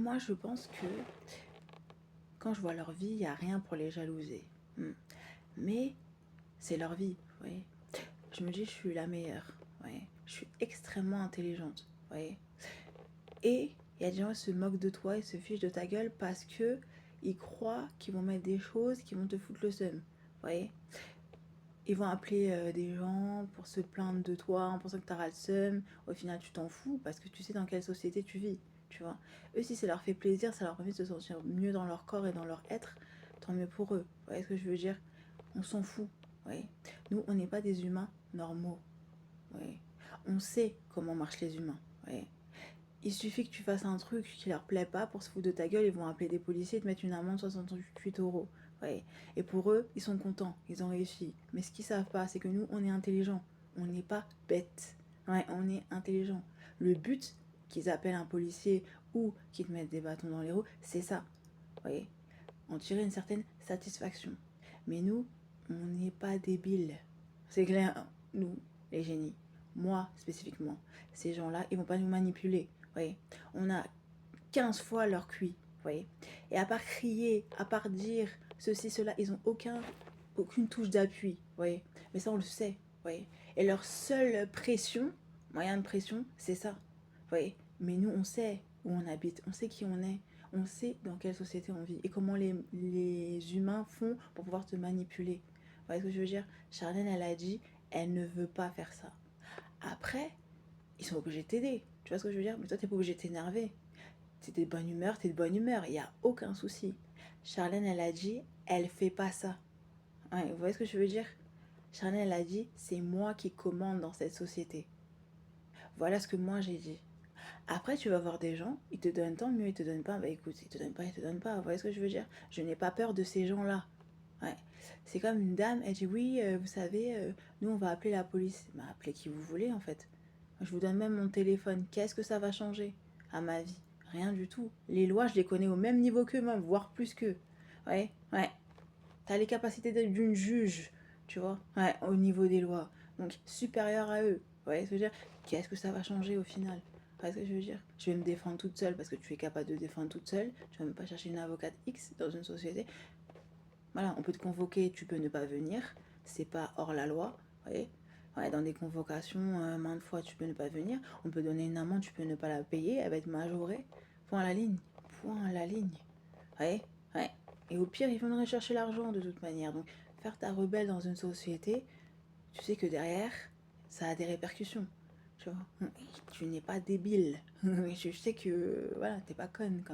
Moi, je pense que quand je vois leur vie, il n'y a rien pour les jalouser. Mais c'est leur vie, vous voyez. Je me dis, je suis la meilleure, vous voyez. Je suis extrêmement intelligente, vous voyez. Et il y a des gens qui se moquent de toi, ils se fichent de ta gueule parce que ils croient qu'ils vont mettre des choses qui vont te foutre le seum, vous voyez. Ils vont appeler des gens pour se plaindre de toi en pensant que t'auras le seum. Au final, tu t'en fous parce que tu sais dans quelle société tu vis, tu vois. Eux, si ça leur fait plaisir, ça leur permet de se sentir mieux dans leur corps et dans leur être, tant mieux pour eux. Vous voyez ce que je veux dire? On s'en fout, vous voyez. Nous, on n'est pas des humains normaux, vous voyez. On sait comment marchent les humains, vous voyez. Il suffit que tu fasses un truc qui leur plaît pas pour se foutre de ta gueule, ils vont appeler des policiers et te mettre une amende de 68 euros. Ouais. Et pour eux, ils sont contents, ils ont réussi. Mais ce qu'ils savent pas, c'est que nous, on est intelligents. On n'est pas bêtes. Ouais, on est intelligents. Le but qu'ils appellent un policier ou qu'ils te mettent des bâtons dans les roues, c'est ça. Vous voyez, en tirer une certaine satisfaction. Mais nous, on n'est pas débiles. C'est clair, nous, les génies. Moi, spécifiquement. Ces gens-là, ils vont pas nous manipuler. Vous voyez, on a 15 fois leur QI. Vous voyez. Et à part crier, à part dire ceci, cela, ils ont aucune touche d'appui. Vous voyez. Mais ça, on le sait. Vous voyez. Et leur seule pression, moyen de pression, c'est ça. Vous voyez. Mais nous, on sait où on habite, on sait qui on est, on sait dans quelle société on vit et comment les humains font pour pouvoir te manipuler. Vous voyez ce que je veux dire? Charlène, elle a dit, elle ne veut pas faire ça. Après, ils sont obligés de t'aider. Tu vois ce que je veux dire? Mais toi, t'es pas obligé de t'énerver. T'es de bonne humeur, t'es de bonne humeur. Il n'y a aucun souci. Charlène, elle a dit, elle fait pas ça. Ouais, vous voyez ce que je veux dire? Charlène, elle a dit, c'est moi qui commande dans cette société. Voilà ce que moi j'ai dit. Après, tu vas voir des gens, ils te donnent tant mieux, ils te donnent pas. Bah écoute, ils te donnent pas, ils te donnent pas. Vous voyez ce que je veux dire? Je n'ai pas peur de ces gens-là. Ouais. C'est comme une dame, elle dit oui, vous savez, nous on va appeler la police. Bah appelez qui vous voulez en fait. Je vous donne même mon téléphone. Qu'est-ce que ça va changer à ma vie? Rien du tout. Les lois, je les connais au même niveau qu'eux même, voire plus qu'eux. Ouais, ouais. T'as les capacités d'une juge, tu vois, ouais, au niveau des lois. Donc supérieur à eux. Vous voyez ce que je veux dire? Qu'est-ce que ça va changer au final? Vous voyez ce que je veux dire? Je vais me défendre toute seule parce que tu es capable de défendre toute seule. Tu vas même pas chercher une avocate X dans une société. Voilà, on peut te convoquer, tu peux ne pas venir. C'est pas hors la loi. Vous voyez? Ouais, dans des convocations, maintes fois, tu peux ne pas venir. On peut donner une amende, tu peux ne pas la payer. Elle va être majorée. Point à la ligne. Point à la ligne. Vous voyez? Ouais. Et au pire, ils viendraient chercher l'argent de toute manière. Donc, faire ta rebelle dans une société, tu sais que derrière, ça a des répercussions. Tu vois? Tu n'es pas débile. Je sais que, voilà, t'es pas conne comme